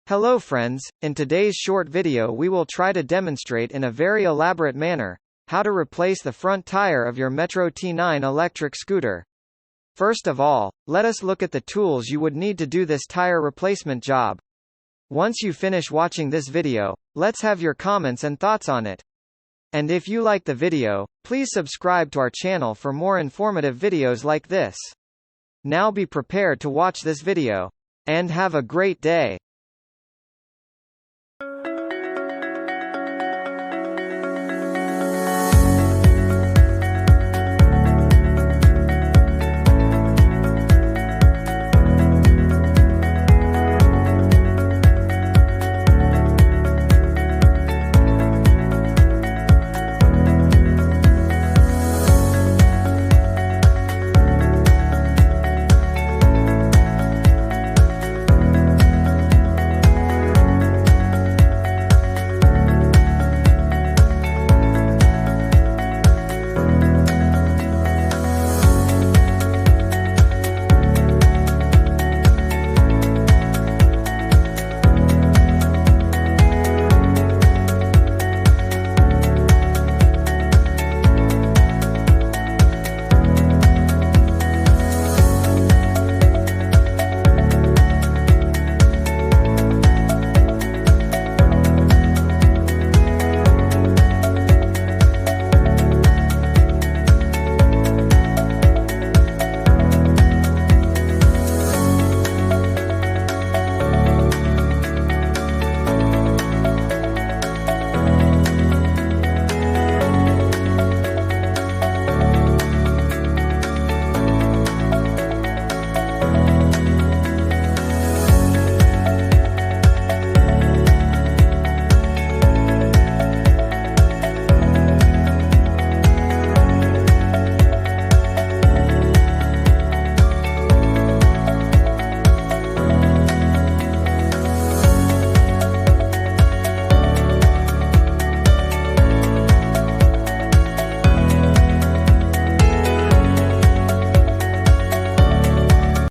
Hello friends, in today's short video we will try to demonstrate in a very elaborate manner, how to replace the front tire of your Metro T9 electric scooter. First of all, let us look at the tools you would need to do this tire replacement job. Once you finish watching this video, let's have your comments and thoughts on it. And if you like the video, please subscribe to our channel for more informative videos like this. Now be prepared to watch this video. And have a great day.